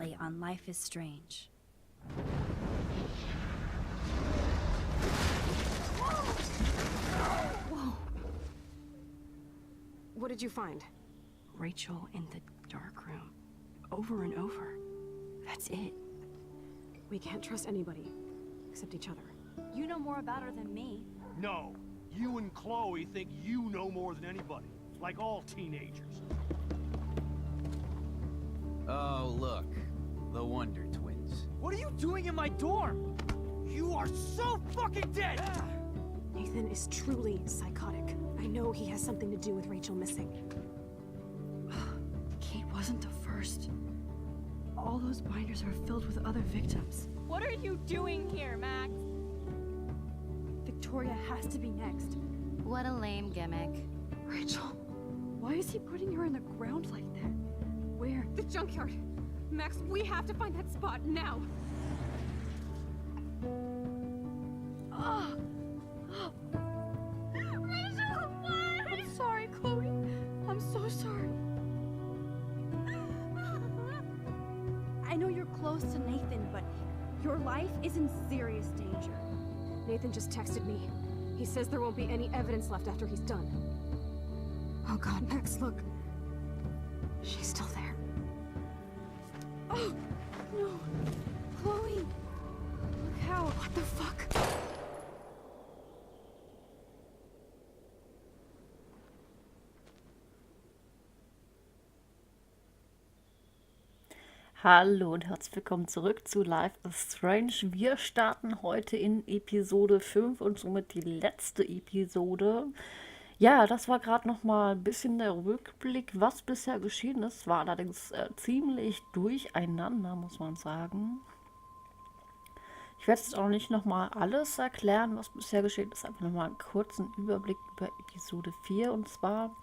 lately on Life is Strange. Whoa. What did you find? Rachel in the dark room. Over and over. That's it. We can't trust anybody. Except each other. You know more about her than me. No. You and Chloe think you know more than anybody. Like all teenagers. Oh, look. The Wonder Twins. What are you doing in my dorm? You are so fucking dead! Nathan is truly psychotic. I know he has something to do with Rachel missing. Kate wasn't the first. All those binders are filled with other victims. What are you doing here, Max? Victoria has to be next. What a lame gimmick. Rachel, why is he putting her in the ground like that? Where? The junkyard! Max, we have to find that spot now! Rachel, what? I'm sorry, Chloe. I'm so sorry. I know you're close to Nathan, but your life is in serious danger. Nathan just texted me. He says there won't be any evidence left after he's done. Oh god, Max, look. She's still there. Oh, no. Chloe. Look how. What the fuck? Hallo und herzlich willkommen zurück zu Life is Strange. Wir starten heute in Episode 5 und somit die letzte Episode. Ja, das war gerade noch mal ein bisschen der Rückblick, was bisher geschehen ist. War allerdings ziemlich durcheinander, muss man sagen. Ich werde jetzt auch nicht noch mal alles erklären, was bisher geschehen ist. Einfach noch mal einen kurzen Überblick über Episode 4. Und zwar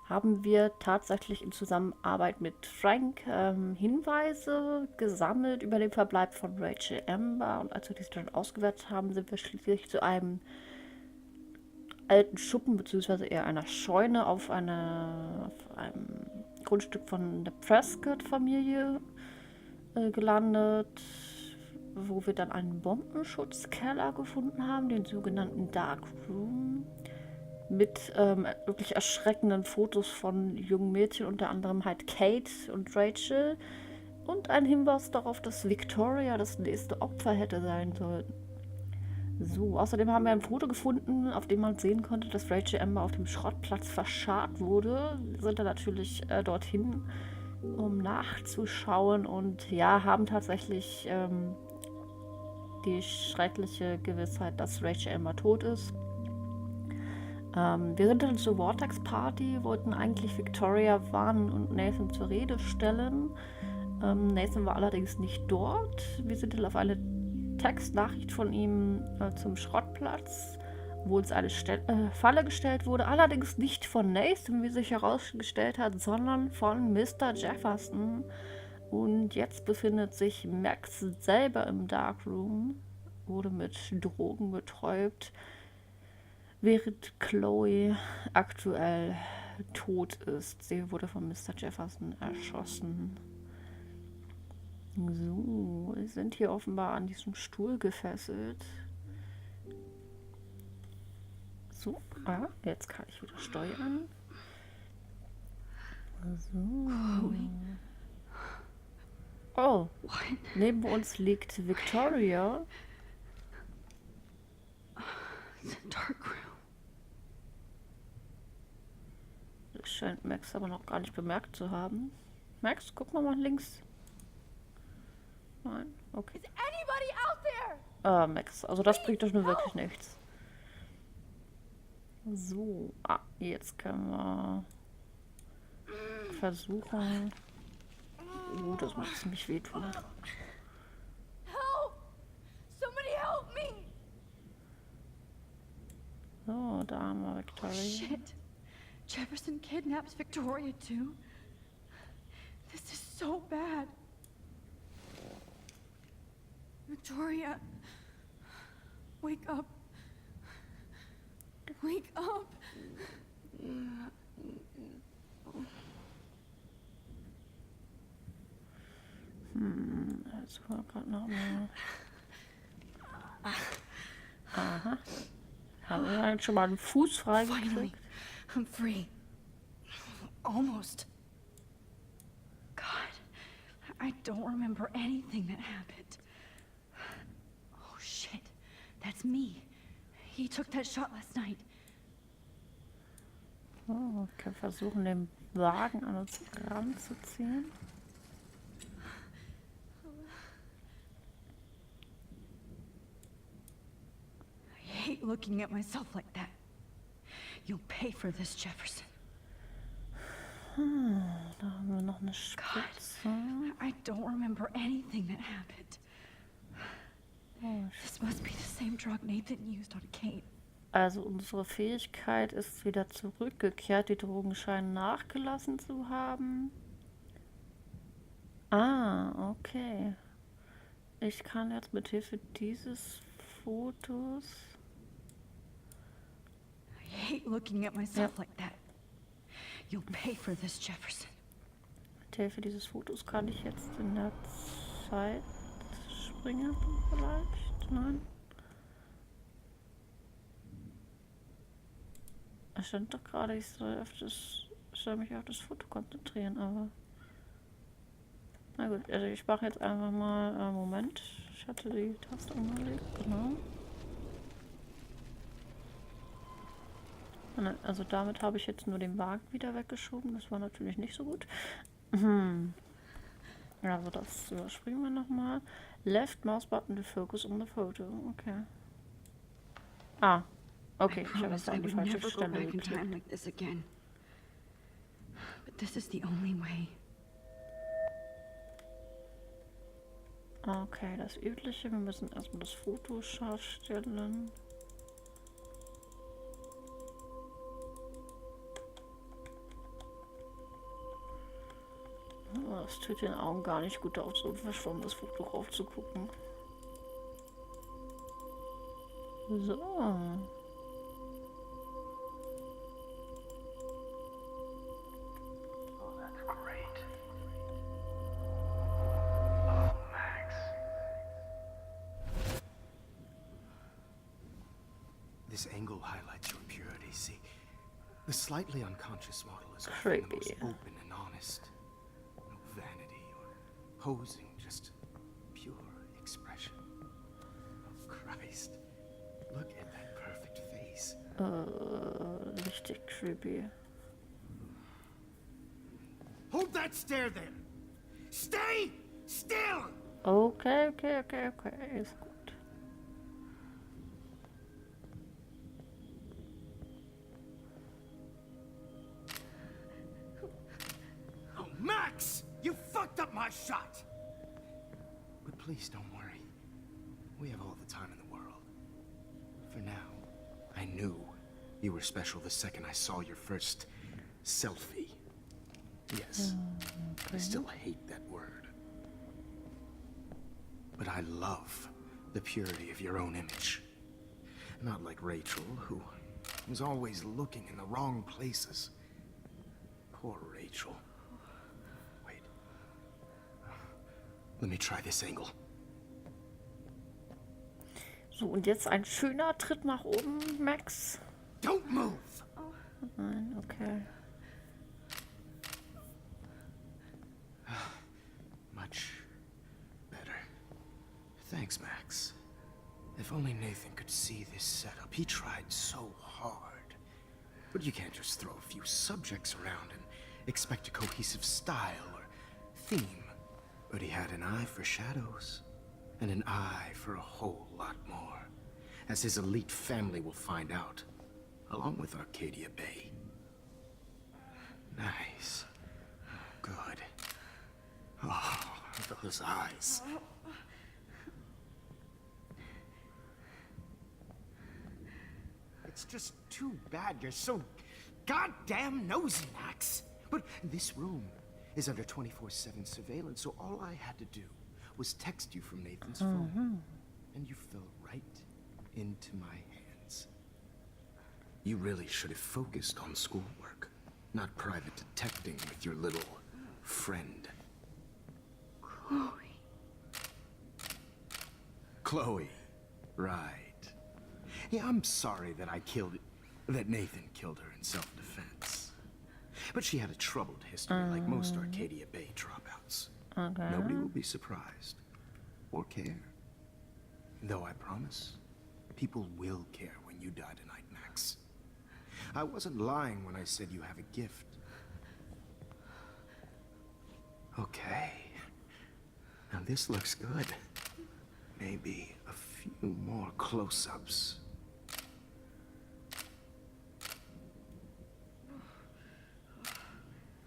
haben wir tatsächlich in Zusammenarbeit mit Frank Hinweise gesammelt über den Verbleib von Rachel Amber. Und als wir diese dann ausgewertet haben, sind wir schließlich zu einem alten Schuppen, beziehungsweise eher einer Scheune auf einem Grundstück von der Prescott-Familie gelandet, wo wir dann einen Bombenschutzkeller gefunden haben, den sogenannten Dark Room, mit wirklich erschreckenden Fotos von jungen Mädchen, unter anderem halt Kate und Rachel, und ein Hinweis darauf, dass Victoria das nächste Opfer hätte sein sollen. So, außerdem haben wir ein Foto gefunden, auf dem man sehen konnte, dass Rachel Amber auf dem Schrottplatz verscharrt wurde. Wir sind dann natürlich dorthin, um nachzuschauen, und ja, haben tatsächlich die schreckliche Gewissheit, dass Rachel Amber tot ist. Wir sind dann zur Vortex Party, wollten eigentlich Victoria warnen und Nathan zur Rede stellen. Nathan war allerdings nicht dort. Wir sind dann auf eine Textnachricht von ihm zum Schrottplatz, wo uns eine Falle gestellt wurde. Allerdings nicht von Nathan, wie sich herausgestellt hat, sondern von Mr. Jefferson. Und jetzt befindet sich Max selber im Darkroom, wurde mit Drogen betäubt, während Chloe aktuell tot ist. Sie wurde von Mr. Jefferson erschossen. So, wir sind hier offenbar an diesem Stuhl gefesselt. So, jetzt kann ich wieder steuern. So. Oh, neben uns liegt Victoria. The dark room. Das scheint Max aber noch gar nicht bemerkt zu haben. Max, guck mal links. Nein, okay. Is anybody out there? Max, also das bringt doch nur wirklich nichts. So, jetzt können wir versuchen. Oh, das macht ziemlich wehtun. Help! Somebody help me! So, da haben wir Oh, Victoria. shit. Jefferson kidnaps Victoria too? This is so bad. Victoria, wake up. Wake up. Jetzt war gerade noch mal. Aha. Haben wir jetzt schon mal einen Fuß Finally, freigekriegt? I'm free. Almost. God, I don't remember anything that happened. Oh shit, that's me. He took that shot last night. Oh, okay, versuchen den Wagen an uns ranzuziehen. I hate looking at myself like that. You'll pay for this, Jefferson. Da haben wir noch eine Spritze. I don't remember anything that happened. Oh, This must be the same drug Nathan used on Kate. also unsere Fähigkeit ist wieder zurückgekehrt. Die Drogen scheinen nachgelassen zu haben. Ah, okay. Ich kann jetzt mit Hilfe dieses Fotos... I hate looking at myself like that. You'll pay for this, Jefferson. Mit Hilfe dieses Fotos kann ich jetzt in der Zeit springen vielleicht? Nein. Es stand doch gerade, ich soll mich auf das Foto konzentrieren, aber... Na gut, also ich mache jetzt einfach mal... Moment, ich hatte die Taste umgelegt, genau. Also damit habe ich jetzt nur den Wagen wieder weggeschoben. Das war natürlich nicht so gut. Also das überspringen wir nochmal. Left mouse button to focus on the photo. Okay. Ah, okay. Ich habe jetzt an die falsche Stelle geklickt. like this again. But this is the only way. Okay, das Übliche. Wir müssen erstmal das Foto scharf stellen. Es tut den Augen gar nicht gut, auf so ein verschwommenes Foto rauf zu gucken. So. Oh, that's great. Oh, Max. This angle highlights your purity. See, the slightly unconscious model is often Creepy. the most open and honest. No vanity or posing, just pure expression. Oh, Christ. Look at that perfect face. Richtig creepy. Hold that stare there! Stay still! Okay, ist gut. Oh, Max! You fucked up my shot! But please don't worry. We have all the time in the world. For now, I knew you were special the second I saw your first selfie. Yes, I still hate that word. But I love the purity of your own image. Not like Rachel, who was always looking in the wrong places. Poor Rachel. Wait. Let me try this angle. So, und jetzt ein schöner Tritt nach oben, Max. Don't move! Nein, okay. Much better. Thanks, Max. If only Nathan could see this setup. He tried so hard. But you can't just throw a few subjects around and expect a cohesive style or theme. But he had an eye for shadows, and an eye for a whole lot more, as his elite family will find out, along with Arcadia Bay. Nice. Good. Oh, those eyes. It's just too bad you're so goddamn nosy, Max. But this room is under 24/7 surveillance, so all I had to do was text you from Nathan's phone. And you fell right into my hands. You really should have focused on schoolwork, not private detecting with your little friend. Chloe. Chloe. Right. Yeah, I'm sorry that that Nathan killed her in self-defense. But she had a troubled history like most Arcadia Bay dropouts. Okay. Nobody will be surprised. Or care. Though I promise, people will care when you die tonight, Max. I wasn't lying when I said you have a gift. Okay. Now this looks good. Maybe a few more close-ups.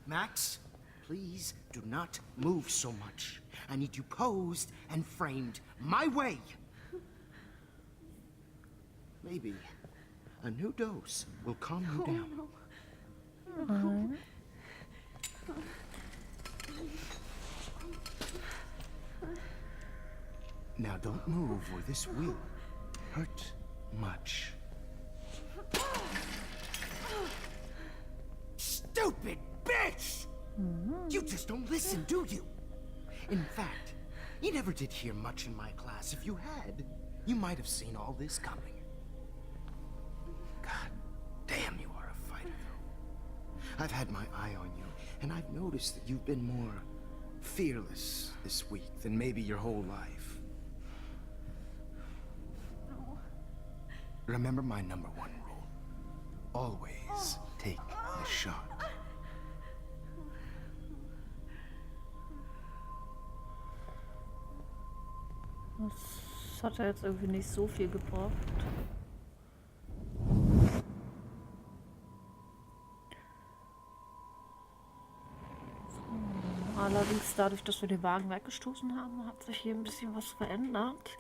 Max, please do not move so much. I need you posed and framed my way. Maybe a new dose will calm you down. Now don't move or this will hurt much. Stupid bitch! You just don't listen, do you? In fact, you never did hear much in my class. If you had, you might have seen all this coming. God damn, you are a fighter, though. I've had my eye on you, and I've noticed that you've been more fearless this week than maybe your whole life. No. Remember my #1 rule. Always take the shot. Das hat jetzt irgendwie nicht so viel gebracht. Allerdings dadurch, dass wir den Wagen weggestoßen haben, hat sich hier ein bisschen was verändert.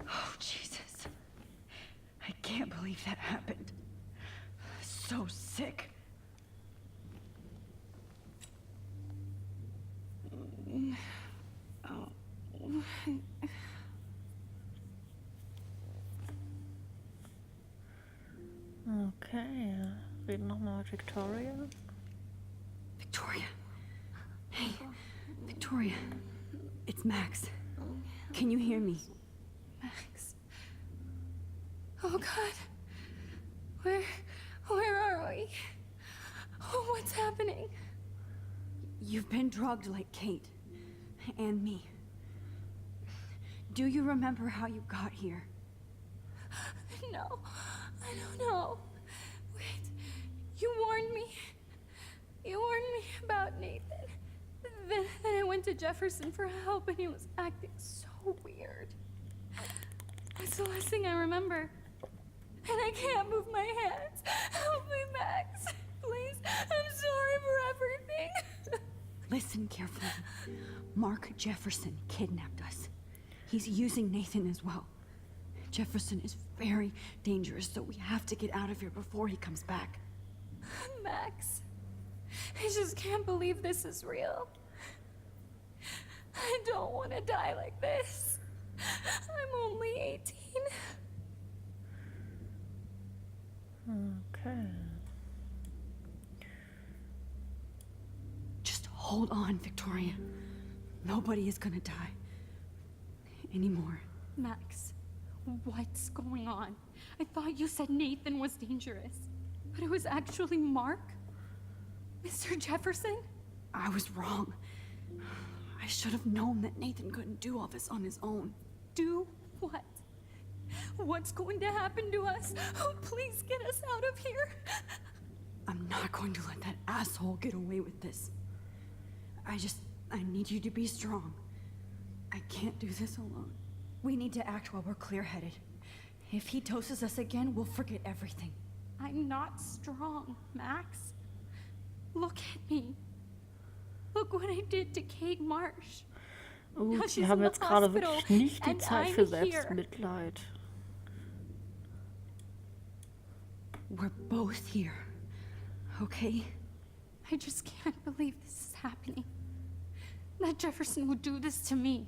Oh, Jesus. I can't believe that happened. So sick. Okay, reden nochmal mit Victoria. Victoria. Hey, Victoria. It's Max. Can you hear me? Max. Oh God. Where are we? Oh, what's happening? You've been drugged like Kate. And me. Do you remember how you got here? No, I don't know. Wait, you warned me. You warned me about Nathan. Then I went to Jefferson for help and he was acting so weird. That's the last thing I remember. And I can't move my hands. Help me, Max. Please, I'm sorry for everything. Listen carefully. Mark Jefferson kidnapped us. He's using Nathan as well. Jefferson is very dangerous, so we have to get out of here before he comes back. Max, I just can't believe this is real. I don't want to die like this. I'm only 18. Okay. Just hold on, Victoria. Nobody is gonna die. Anymore. Max, what's going on? I thought you said Nathan was dangerous, but it was actually Mark? Mr. Jefferson? I was wrong. I should have known that Nathan couldn't do all this on his own. Do what? What's going to happen to us? Oh, please get us out of here. I'm not going to let that asshole get away with this. I need you to be strong. I can't do this alone. We need to act while we're clear-headed. If he doses us again, we'll forget everything. I'm not strong, Max. Look at me. Look what I did to Kate Marsh. Now Sie she's haben in jetzt the gerade hospital, wirklich nicht die and Zeit I'm für here. Selbstmitleid. We're both here, okay? I just can't believe this is happening. That Jefferson would do this to me.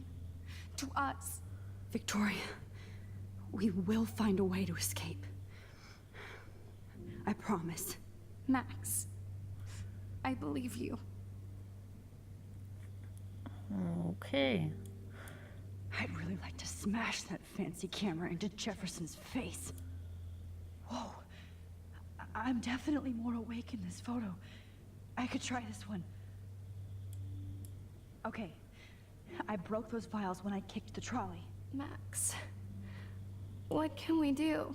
To us. Victoria, we will find a way to escape. I promise. Max, I believe you. Okay. I'd really like to smash that fancy camera into Jefferson's face. Whoa. I'm definitely more awake in this photo. I could try this one. Okay. I broke those files when I kicked the trolley. Max, what can we do?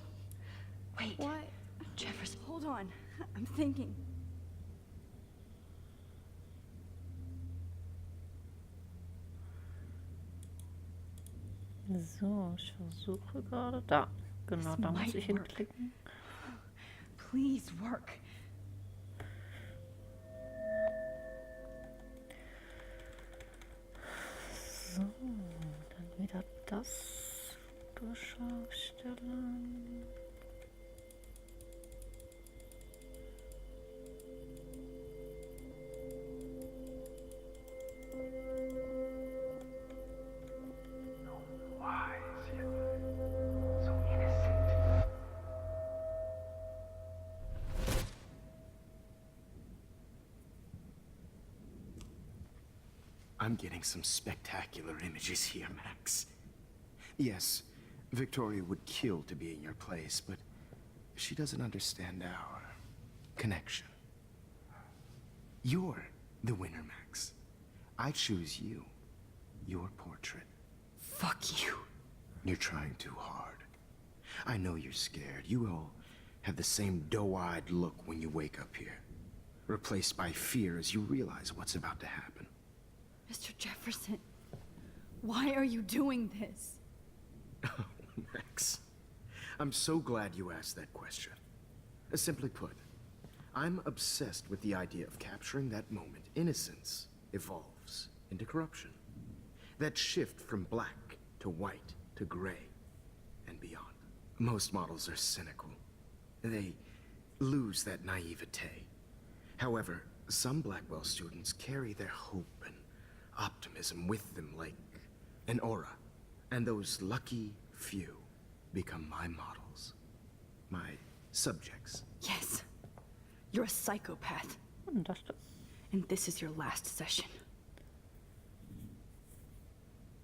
Wait. What? Jefferson, hold on. I'm thinking. So, ich versuche gerade. Da. Genau, da muss ich hinklicken. Please work. So, dann wieder das scharf stellen. I'm getting some spectacular images here, Max. Yes, Victoria would kill to be in your place, but she doesn't understand our connection. You're the winner, Max. I choose you. Your portrait. Fuck you. You're trying too hard. I know you're scared. You all have the same doe-eyed look when you wake up here. Replaced by fear as you realize what's about to happen. Mr. Jefferson, why are you doing this? Oh, Max. I'm so glad you asked that question. Simply put, I'm obsessed with the idea of capturing that moment innocence evolves into corruption. That shift from black to white to gray and beyond. Most models are cynical. They lose that naivete. However, some Blackwell students carry their hope and optimism with them like an aura. And those lucky few become my models. My subjects. Yes. You're a psychopath. Das stimmt. And this is your last session.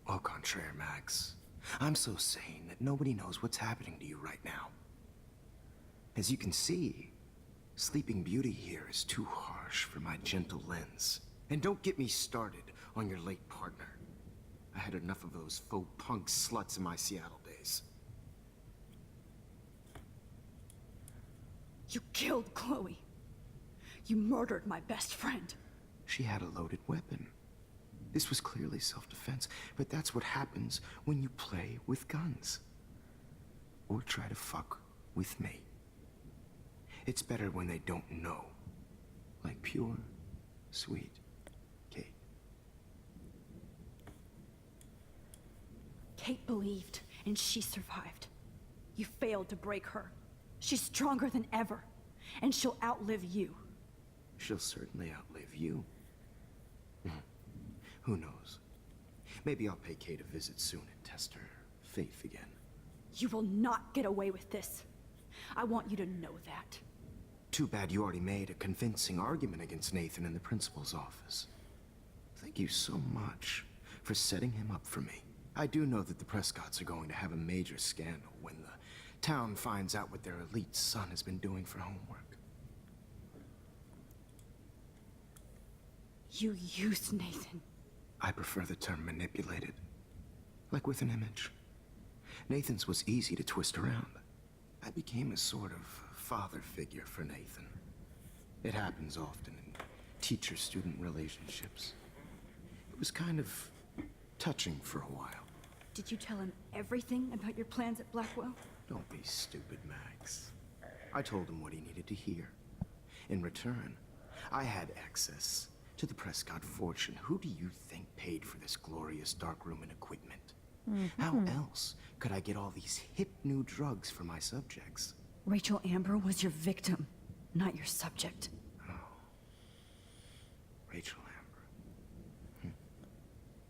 Au contraire, Max. I'm so sane that nobody knows what's happening to you right now. As you can see, Sleeping Beauty here is too harsh for my gentle lens. And don't get me started on your late partner. I had enough of those faux punk sluts in my Seattle days. You killed Chloe. You murdered my best friend. She had a loaded weapon. This was clearly self-defense, but that's what happens when you play with guns. Or try to fuck with me. It's better when they don't know. Like pure, sweet Kate. Kate believed, and she survived. You failed to break her. She's stronger than ever, and she'll outlive you. She'll certainly outlive you. Who knows? Maybe I'll pay Kate a visit soon and test her faith again. You will not get away with this. I want you to know that. Too bad you already made a convincing argument against Nathan in the principal's office. Thank you so much for setting him up for me. I do know that the Prescotts are going to have a major scandal when the town finds out what their elite son has been doing for homework. You used Nathan. I prefer the term manipulated. Like with an image. Nathan's was easy to twist around. I became a sort of father figure for Nathan. It happens often in teacher-student relationships. It was kind of touching for a while. Did you tell him everything about your plans at Blackwell? Don't be stupid, Max. I told him what he needed to hear. In return, I had access to the Prescott fortune. Who do you think paid for this glorious darkroom and equipment? How else could I get all these hip new drugs for my subjects? Rachel Amber was your victim, not your subject. Oh. Rachel Amber.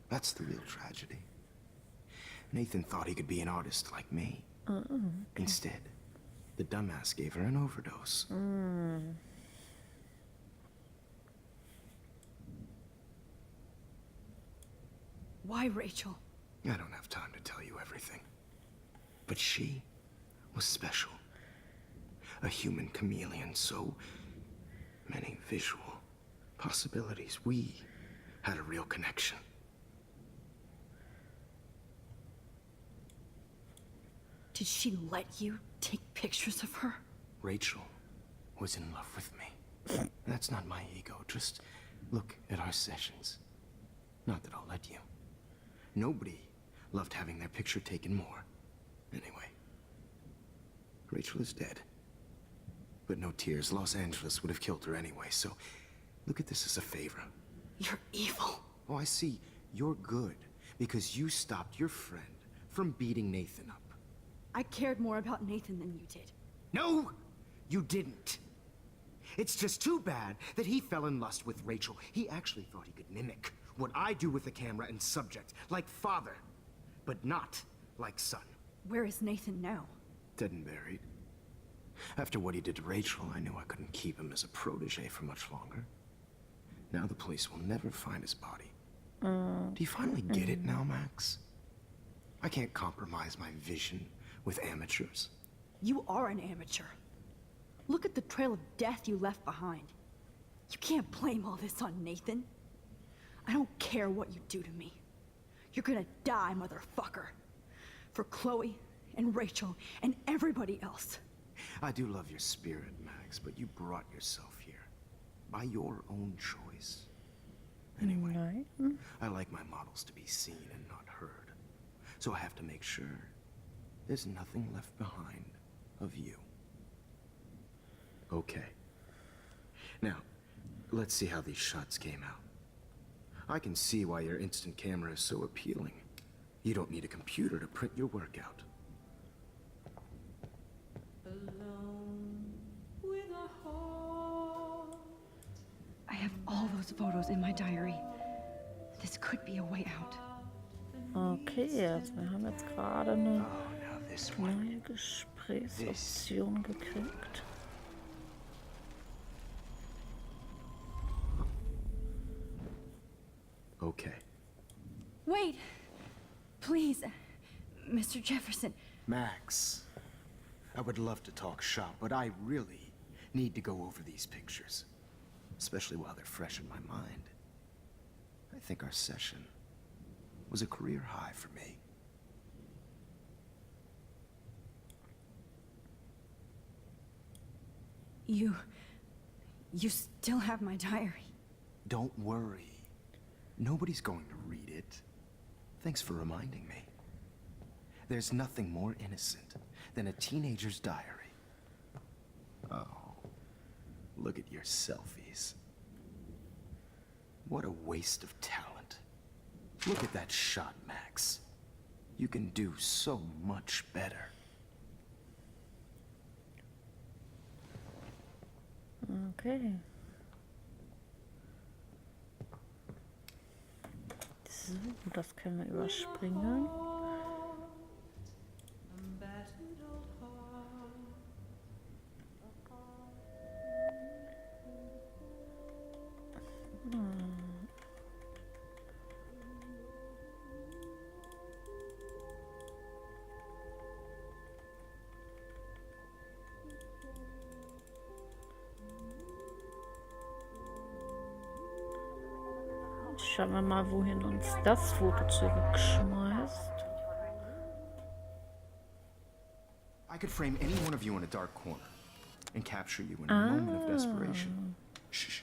That's the real tragedy. Nathan thought he could be an artist like me. Instead, the dumbass gave her an overdose. Why Rachel? I don't have time to tell you everything. But she was special. A human chameleon, so many visual possibilities. We had a real connection. Did she let you take pictures of her? Rachel was in love with me. That's not my ego. Just look at our sessions. Not that I'll let you. Nobody loved having their picture taken more. Anyway, Rachel is dead. But no tears. Los Angeles would have killed her anyway, so look at this as a favor. You're evil. Oh, I see. You're good because you stopped your friend from beating Nathan up. I cared more about Nathan than you did. No, you didn't. It's just too bad that he fell in lust with Rachel. He actually thought he could mimic what I do with the camera and subject, like father, but not like son. Where is Nathan now? Dead and buried. After what he did to Rachel, I knew I couldn't keep him as a protege for much longer. Now the police will never find his body. Do you finally get it now, Max? I can't compromise my vision with amateurs. You are an amateur. Look at the trail of death you left behind. You can't blame all this on Nathan. I don't care what you do to me. You're gonna die, motherfucker. For Chloe and Rachel and everybody else. I do love your spirit, Max, but you brought yourself here. By your own choice. Anyway, I like my models to be seen and not heard. So I have to make sure there's nothing left behind of you. Okay. Now, let's see how these shots came out. I can see why your instant camera is so appealing. You don't need a computer to print your work out. I have all those photos in my diary. This could be a way out. Okay, also wir haben jetzt gerade eine Oh, now this one. neue Gesprächsoption gekriegt. Okay. Wait! Please, Mr. Jefferson. Max, I would love to talk shop, but I really need to go over these pictures. Especially while they're fresh in my mind. I think our session was a career high for me. You still have my diary. Don't worry. Nobody's going to read it. Thanks for reminding me. There's nothing more innocent than a teenager's diary. Oh, look at your selfies. What a waste of talent. Look at that shot, Max. You can do so much better. Okay. So, das können wir überspringen. Schauen wir mal, wohin uns das Foto zurückschmeißt. I could frame any one of you in a dark corner and capture you in a moment of desperation. Shh.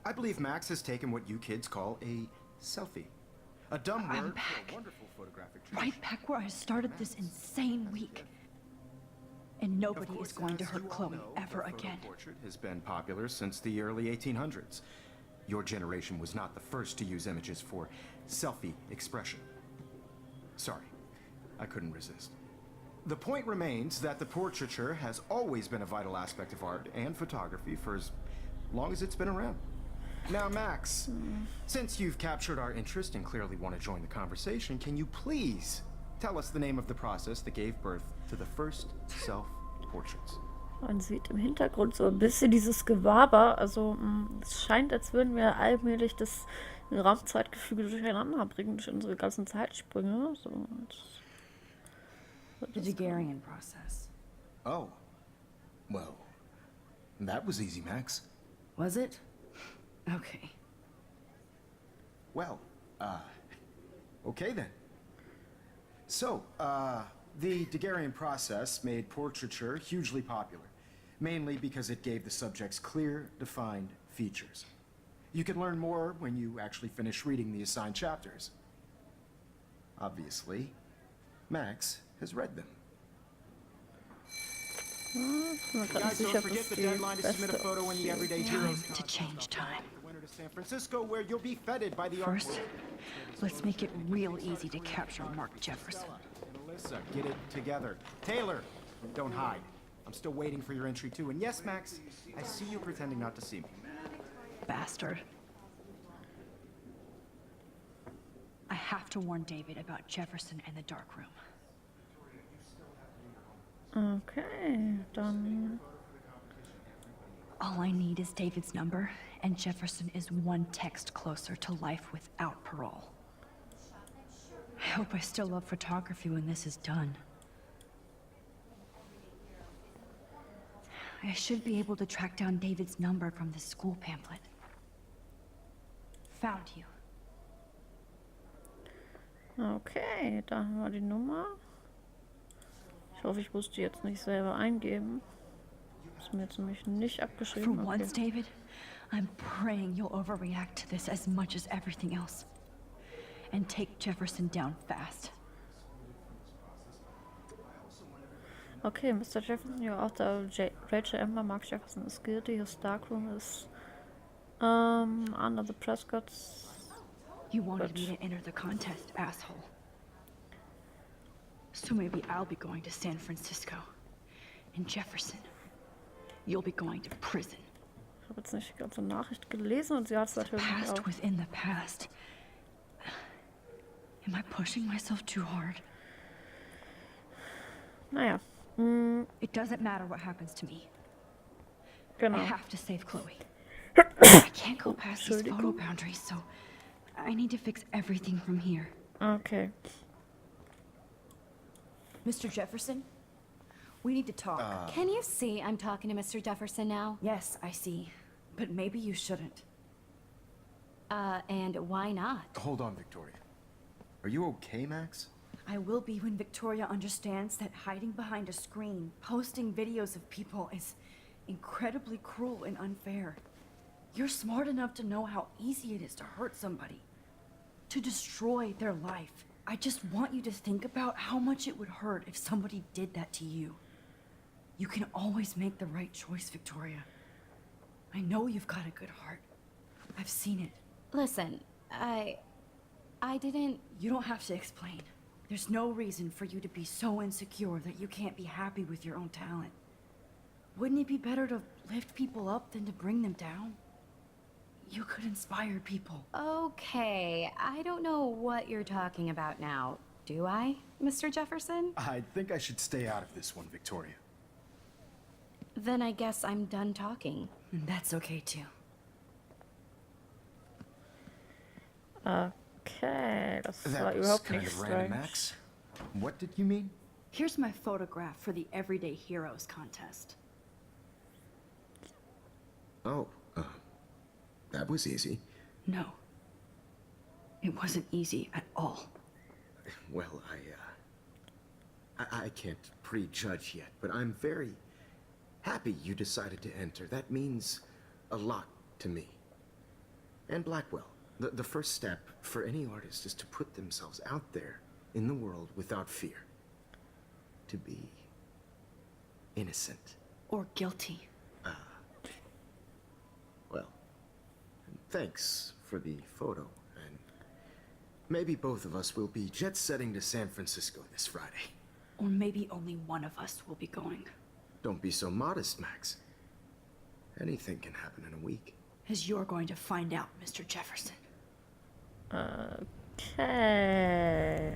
I believe Max has taken what you kids call a selfie. A dumb word I'm for back. a wonderful photographic tradition. Right back where I started this insane week. And Of nobody course, is going to as hurt you all Chloe know, ever the photo again. portrait has been popular since the early 1800s. Your generation was not the first to use images for selfie expression. Sorry, I couldn't resist. The point remains that the portraiture has always been a vital aspect of art and photography for as long as it's been around. Now, Max, since you've captured our interest and clearly want to join the conversation, can you please tell us the name of the process that gave birth to the first self-portraits? Man sieht im Hintergrund so ein bisschen dieses Gewaber. Also es scheint, als würden wir allmählich das Raumzeitgefüge durcheinander bringen durch unsere ganzen Zeitsprünge. So, The Daguerrean process. Oh. Well, that was easy, Max. Was it? Okay. Well, okay then. So, the Daguerrean process made portraiture hugely popular, mainly because it gave the subjects clear, defined features. You can learn more when you actually finish reading the assigned chapters. Obviously, Max has read them. Guys, don't forget the deadline to submit a photo in the Everyday Heroes To change time. the winter to San Francisco, where you'll be feted by the First, let's make it real easy to capture Mark Jefferson. And Alyssa, get it together. Taylor, don't hide. I'm still waiting for your entry too. And yes, Max, I see you pretending not to see me. Bastard. I have to warn David about Jefferson and the dark room. Okay, dann. All I need is David's number, and Jefferson is one text closer to life without parole. I hope I still love photography when this is done. I should be able to track down David's number from the school pamphlet. Found you. Okay, da haben wir die Nummer. Ich hoffe, ich muss die jetzt nicht selber eingeben. Ist mir jetzt nämlich nicht For abgeschrieben. once, Okay. David, I'm praying you'll overreact to this as much as everything else. And take Jefferson down fast. Okay, Mr. Jefferson, your author Rachel Amber, Mark Jefferson is guilty. His darkroom is under the Prescott's. You wanted But- me to enter the contest, asshole. So maybe I'll be going to San Francisco. And Jefferson, you'll be going to prison. Ich habe jetzt nicht die ganze Nachricht gelesen und sie hat es natürlich Past auch. within the past. Am I pushing myself too hard? Naja, It doesn't matter what happens to me. I genau. have to save Chloe. I can't go past these photo Entschuldigung. boundaries, so I need to fix everything from here. Okay. Mr. Jefferson, we need to talk. Can you see I'm talking to Mr. Jefferson now? Yes, I see. But maybe you shouldn't. And why not? Hold on, Victoria. Are you okay, Max? I will be when Victoria understands that hiding behind a screen, posting videos of people is incredibly cruel and unfair. You're smart enough to know how easy it is to hurt somebody, to destroy their life. I just want you to think about how much it would hurt if somebody did that to you. You can always make the right choice, Victoria. I know you've got a good heart. I've seen it. Listen, I didn't... You don't have to explain. There's no reason for you to be so insecure that you can't be happy with your own talent. Wouldn't it be better to lift people up than to bring them down? You could inspire people. Okay, I don't know what you're talking about now, do I, Mr. Jefferson? I think I should stay out of this one, Victoria. Then I guess I'm done talking. And that's okay too. Okay, das war That was überhaupt kind nicht of random, strange. Max. What did you mean? Here's my photograph for the Everyday Heroes contest. Oh, that was easy. No. It wasn't easy at all. Well, I can't prejudge yet, but I'm very happy you decided to enter. That means a lot to me. And Blackwell. The first step for any artist is to put themselves out there in the world without fear. To be innocent. Or guilty. Well, thanks for the photo, and maybe both of us will be jet-setting to San Francisco this Friday. Or maybe only one of us will be going. Don't be so modest, Max. Anything can happen in a week. As you're going to find out, Mr. Jefferson. Okay.